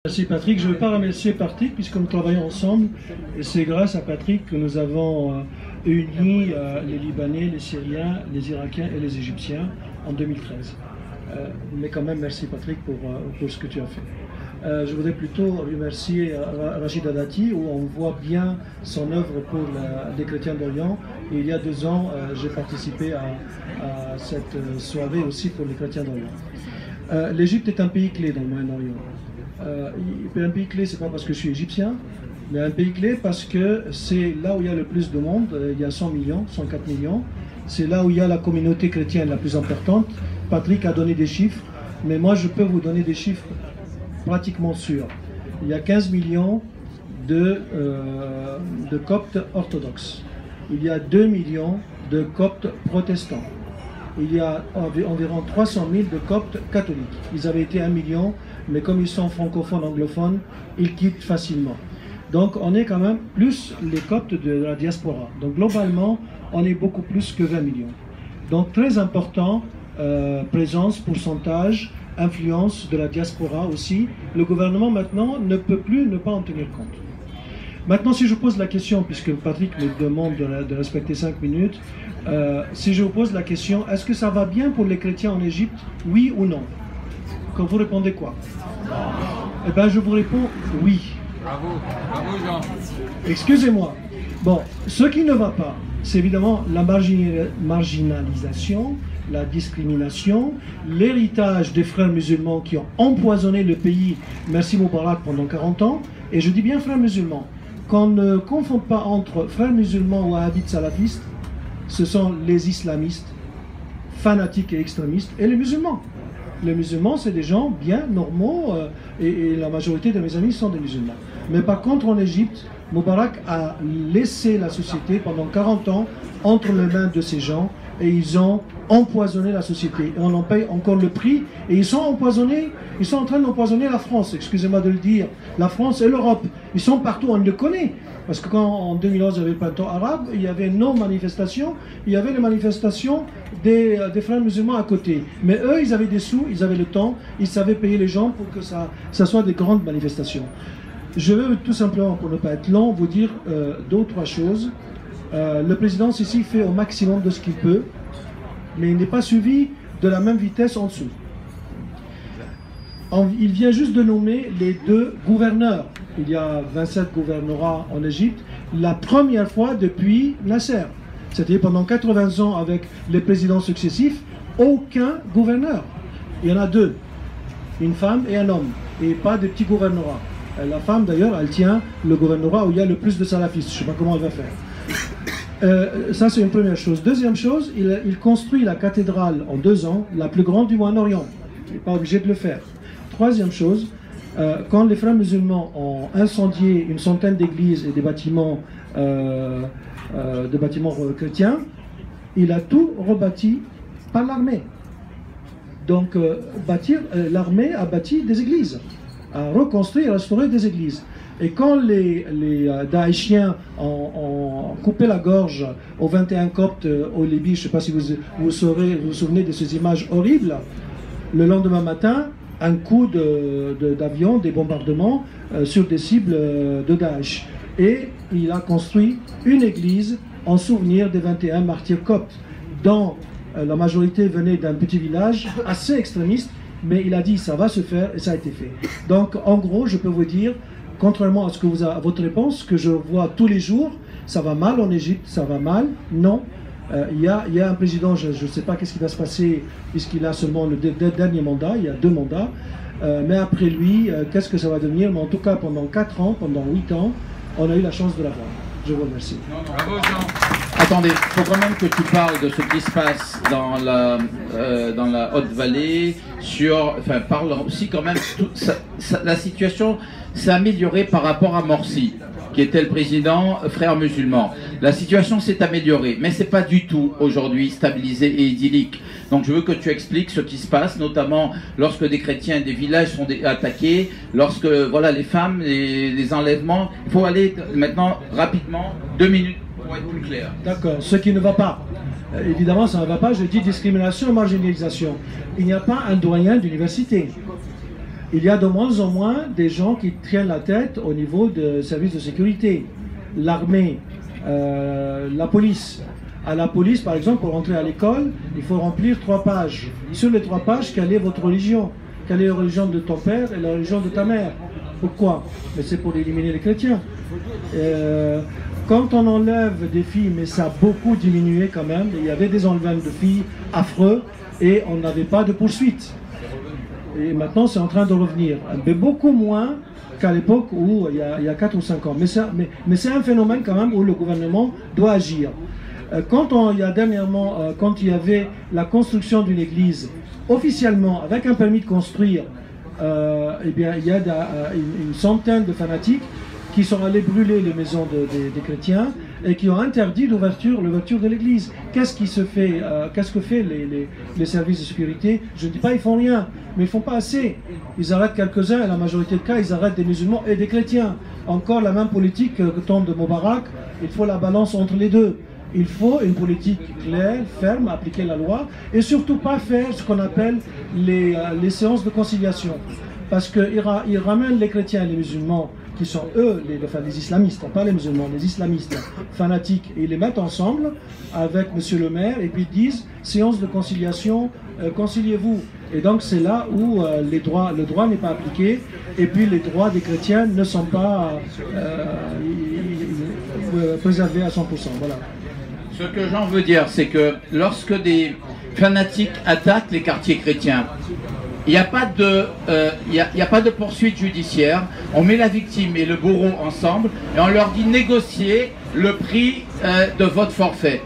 Merci Patrick. Je ne veux pas remercier Patrick puisque nous travaillons ensemble et c'est grâce à Patrick que nous avons uni les Libanais, les Syriens, les Irakiens et les Égyptiens en 2013. Mais quand même, merci Patrick pour ce que tu as fait. Je voudrais plutôt remercier Rachida Dati où on voit bien son œuvre pour les chrétiens d'Orient. Et il y a 2 ans, j'ai participé à cette soirée aussi pour les chrétiens d'Orient. L'Égypte est un pays clé dans le Moyen-Orient. Un pays clé, c'est pas parce que je suis égyptien, mais un pays clé parce que c'est là où il y a le plus de monde. Il y a 100 millions, 104 millions. C'est là où il y a la communauté chrétienne la plus importante. Patrick a donné des chiffres, mais moi je peux vous donner des chiffres pratiquement sûrs. Il y a 15 millions de Coptes orthodoxes. Il y a 2 millions de Coptes protestants. Il y a environ 300 000 de Coptes catholiques. Ils avaient été 1 million, mais comme ils sont francophones, anglophones, ils quittent facilement. Donc on est quand même plus les Coptes de la diaspora. Donc globalement, on est beaucoup plus que 20 millions. Donc très important, présence, pourcentage, influence de la diaspora aussi. Le gouvernement maintenant ne peut plus ne pas en tenir compte. Maintenant, si je pose la question, puisque Patrick me demande de respecter 5 minutes, si je vous pose la question, est-ce que ça va bien pour les chrétiens en Égypte, oui ou non? Quand vous répondez quoi? Eh bien, je vous réponds oui. Bravo, bravo Jean. Excusez-moi. Bon, ce qui ne va pas, c'est évidemment la marginalisation, la discrimination, l'héritage des frères musulmans qui ont empoisonné le pays, merci Moubarak, pendant 40 ans. Et je dis bien frères musulmans. Qu'on ne confond pas entre frères musulmans ou wahhabites salafistes, ce sont les islamistes, fanatiques et extrémistes, et les musulmans. Les musulmans, c'est des gens bien normaux, et la majorité de mes amis sont des musulmans. Mais par contre, en Égypte, Moubarak a laissé la société pendant 40 ans entre les mains de ces gens, et ils ont empoisonné la société. Et on en paye encore le prix, et ils sont empoisonnés, ils sont en train d'empoisonner la France, excusez-moi de le dire, la France et l'Europe. Ils sont partout, on le connaît. Parce que quand en 2011 il y avait le printemps arabe, il y avait nos manifestations, il y avait les manifestations des frères musulmans à côté. Mais eux, ils avaient des sous, ils avaient le temps, ils savaient payer les gens pour que ça soit des grandes manifestations. Je veux tout simplement, pour ne pas être long, vous dire 2 ou 3 choses. Le président Sisi fait au maximum de ce qu'il peut, mais il n'est pas suivi de la même vitesse en dessous. Il vient juste de nommer les 2 gouverneurs. Il y a 27 gouvernorats en Égypte, la première fois depuis Nasser. C'est-à-dire pendant 80 ans avec les présidents successifs, aucun gouverneur. Il y en a 2, une femme et un homme, et pas de petits gouvernorats. La femme d'ailleurs, elle tient le gouvernorat où il y a le plus de salafistes. Je ne sais pas comment elle va faire. Ça c'est une première chose. Deuxième chose, il construit la cathédrale en 2 ans, la plus grande du Moyen-Orient. Il n'est pas obligé de le faire. Troisième chose, quand les frères musulmans ont incendié une centaine d'églises et des bâtiments, chrétiens, il a tout rebâti par l'armée. Donc l'armée a bâti des églises, a reconstruit et restauré des églises. Et quand les Daeshiens ont coupé la gorge aux 21 Coptes au Libye, je ne sais pas si vous vous souvenez de ces images horribles, le lendemain matin, un coup d'avion, des bombardements sur des cibles de Daesh. Et il a construit une église en souvenir des 21 martyrs coptes, dont la majorité venait d'un petit village assez extrémiste, mais il a dit ça va se faire et ça a été fait. Donc en gros, je peux vous dire, contrairement à ce que à votre réponse, que je vois tous les jours, ça va mal en Égypte, ça va mal, non. Il y a un président, je ne sais pas qu'est-ce qui va se passer puisqu'il a seulement le dernier mandat, il y a 2 mandats, mais après lui, qu'est-ce que ça va devenir? Mais en tout cas, pendant 4 ans, pendant 8 ans, on a eu la chance de l'avoir. Je vous remercie. Bravo Jean. Attendez, il faut quand même que tu parles de ce qui se passe dans la Haute-Vallée, parle aussi quand même, la situation s'est améliorée par rapport à Morsi, qui était le président frère musulman. La situation s'est améliorée, mais c'est pas du tout aujourd'hui stabilisé et idyllique. Donc je veux que tu expliques ce qui se passe, notamment lorsque des chrétiens des villages sont attaqués, lorsque voilà les femmes, les enlèvements. Il faut aller maintenant rapidement, 2 minutes pour être plus clair. D'accord, ce qui ne va pas. Évidemment, ça ne va pas, je dis discrimination et marginalisation. Il n'y a pas un doyen d'université. il y a de moins en moins des gens qui tiennent la tête au niveau des services de sécurité, l'armée, la police. À la police, par exemple, pour entrer à l'école, il faut remplir 3 pages. Sur les 3 pages, quelle est votre religion? Quelle est la religion de ton père et la religion de ta mère? Pourquoi? Mais c'est pour éliminer les chrétiens. Quand on enlève des filles, mais ça a beaucoup diminué quand même, il y avait des enlèvements de filles affreux et on n'avait pas de poursuite. Et maintenant, c'est en train de revenir. Mais beaucoup moins qu'à l'époque où il y a 4 ou 5 ans. Mais c'est un phénomène quand même où le gouvernement doit agir. Quand il y avait la construction d'une église, officiellement, avec un permis de construire, eh bien, il y a une centaine de fanatiques qui sont allés brûler les maisons des chrétiens et qui ont interdit l'ouverture de l'église. Qu'est-ce qui se fait qu'est-ce que fait les services de sécurité? Je ne dis pas ils font rien, mais ils font pas assez. Ils arrêtent quelques-uns et la majorité de cas, ils arrêtent des musulmans et des chrétiens. Encore la même politique que tombe de Moubarak, il faut la balance entre les deux. Il faut une politique claire, ferme, appliquer la loi et surtout pas faire ce qu'on appelle les séances de conciliation. Parce qu'ils ramènent les chrétiens et les musulmans qui sont eux, les islamistes, pas les musulmans, les islamistes fanatiques, et ils les mettent ensemble avec monsieur le maire et puis ils disent séance de conciliation, conciliez-vous. Et donc c'est là où le droit n'est pas appliqué et puis les droits des chrétiens ne sont pas préservés à 100%. Voilà. Ce que j'en veux dire, c'est que lorsque des fanatiques attaquent les quartiers chrétiens, il n'y a pas de poursuite judiciaire. On met la victime et le bourreau ensemble et on leur dit négocier le prix de votre forfait.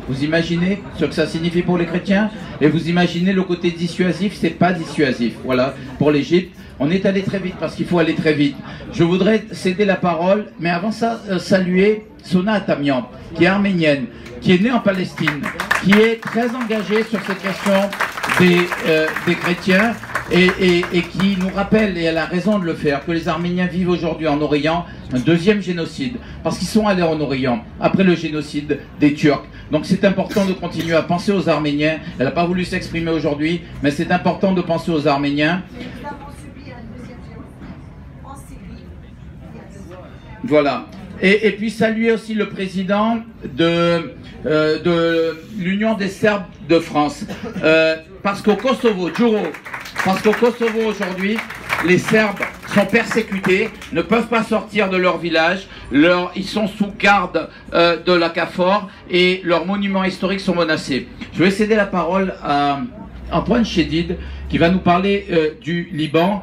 Vous imaginez ce que ça signifie pour les chrétiens? Et vous imaginez le côté dissuasif? C'est pas dissuasif. Voilà, pour l'Égypte. On est allé très vite parce qu'il faut aller très vite. Je voudrais céder la parole, mais avant ça, saluer Sona Atamian, qui est arménienne, qui est née en Palestine, qui est très engagée sur cette question des chrétiens et qui nous rappelle, et elle a raison de le faire, que les Arméniens vivent aujourd'hui en Orient un deuxième génocide, parce qu'ils sont allés en Orient après le génocide des Turcs. Donc c'est important de continuer à penser aux Arméniens. Elle n'a pas voulu s'exprimer aujourd'hui, mais c'est important de penser aux Arméniens. Voilà. Et puis saluer aussi le président de l'Union des Serbes de France. Parce qu'au Kosovo, aujourd'hui, les Serbes sont persécutés, ne peuvent pas sortir de leur village, ils sont sous garde de la KFOR et leurs monuments historiques sont menacés. Je vais céder la parole à Antoine Chédid qui va nous parler du Liban.